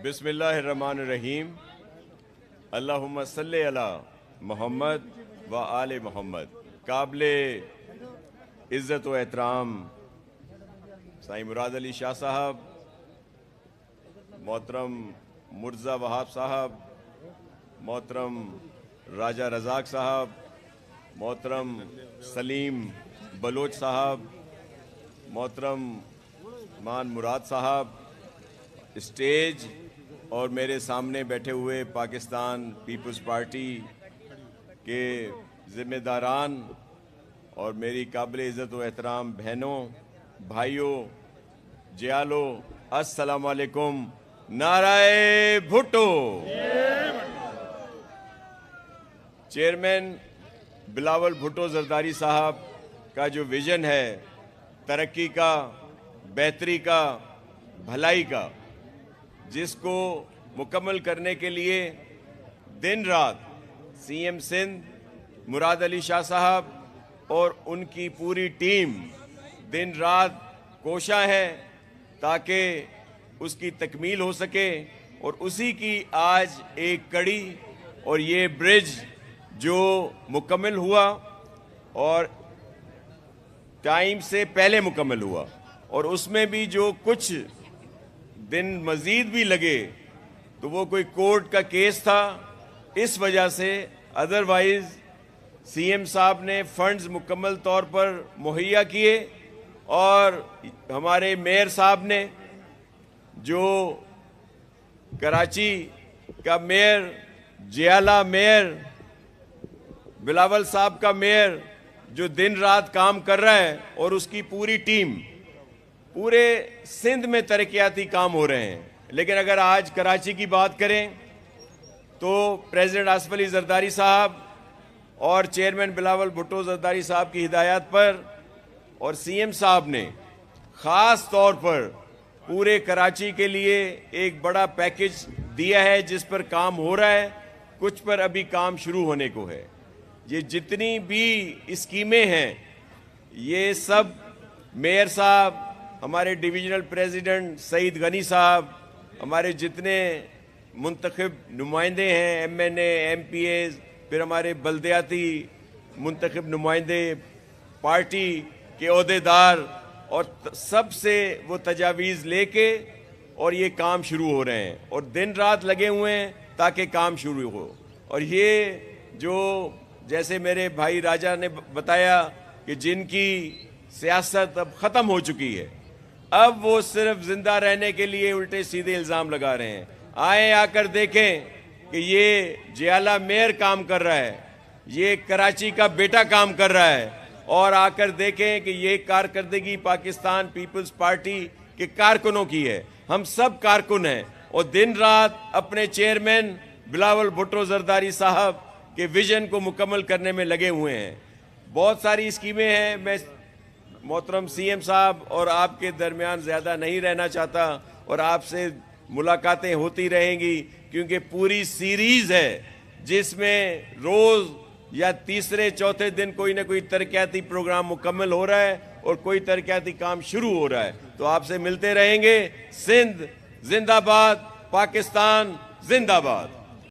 بسم اللہ الرحمن الرحیم. اللہم صلی علی محمد و آل محمد. قابل عزت و احترام سائیں مراد علی شاہ صاحب، محترم مرزا وہاب صاحب، محترم راجہ رزاق صاحب، محترم سلیم بلوچ صاحب، محترم مان مراد صاحب، اسٹیج اور میرے سامنے بیٹھے ہوئے پاکستان پیپلز پارٹی کے ذمہ داران اور میری قابل عزت و احترام بہنوں، بھائیوں، جیالو، السلام علیکم. نعرہ بھٹو. چیئرمین بلاول بھٹو زرداری صاحب کا جو ویژن ہے ترقی کا، بہتری کا، بھلائی کا، جس کو مکمل کرنے کے لیے دن رات سی ایم سندھ مراد علی شاہ صاحب اور ان کی پوری ٹیم دن رات کوشاں ہے تاکہ اس کی تکمیل ہو سکے، اور اسی کی آج ایک کڑی اور یہ برج جو مکمل ہوا اور ٹائم سے پہلے مکمل ہوا، اور اس میں بھی جو کچھ دن مزید بھی لگے تو وہ کوئی کورٹ کا کیس تھا، اس وجہ سے ادروائز سی ایم صاحب نے فنڈز مکمل طور پر مہیا کیے، اور ہمارے میئر صاحب نے، جو کراچی کا میئر، جیالہ میئر، بلاول صاحب کا میئر، جو دن رات کام کر رہا ہے، اور اس کی پوری ٹیم، پورے سندھ میں ترقیاتی کام ہو رہے ہیں. لیکن اگر آج کراچی کی بات کریں تو پریزیڈنٹ آصف علی زرداری صاحب اور چیئرمین بلاول بھٹو زرداری صاحب کی ہدایات پر اور سی ایم صاحب نے خاص طور پر پورے کراچی کے لیے ایک بڑا پیکج دیا ہے جس پر کام ہو رہا ہے، کچھ پر ابھی کام شروع ہونے کو ہے. یہ جتنی بھی اسکیمیں ہیں یہ سب میئر صاحب، ہمارے ڈویژنل پریزیڈنٹ سعید غنی صاحب، ہمارے جتنے منتخب نمائندے ہیں، ایم این اے، ایم پی ایز، پھر ہمارے بلدیاتی منتخب نمائندے، پارٹی کے عہدیدار، اور سب سے وہ تجاویز لے کے اور یہ کام شروع ہو رہے ہیں، اور دن رات لگے ہوئے ہیں تاکہ کام شروع ہو. اور یہ جو جیسے میرے بھائی راجہ نے بتایا کہ جن کی سیاست اب ختم ہو چکی ہے، اب وہ صرف زندہ رہنے کے لیے الٹے سیدھے الزام لگا رہے ہیں. آئیں آ کر دیکھیں کہ یہ جیالہ میئر کام کر رہا ہے، یہ کراچی کا بیٹا کام کر رہا ہے، اور آ کر دیکھیں کہ یہ کارکردگی پاکستان پیپلز پارٹی کے کارکنوں کی ہے. ہم سب کارکن ہیں اور دن رات اپنے چیئرمین بلاول بھٹو زرداری صاحب کے ویژن کو مکمل کرنے میں لگے ہوئے ہیں. بہت ساری اسکیمیں ہیں. میں محترم سی ایم صاحب اور آپ کے درمیان زیادہ نہیں رہنا چاہتا، اور آپ سے ملاقاتیں ہوتی رہیں گی کیونکہ پوری سیریز ہے جس میں روز یا تیسرے چوتھے دن کوئی نہ کوئی ترقیاتی پروگرام مکمل ہو رہا ہے اور کوئی ترقیاتی کام شروع ہو رہا ہے. تو آپ سے ملتے رہیں گے. سندھ زندہ باد، پاکستان زندہ باد.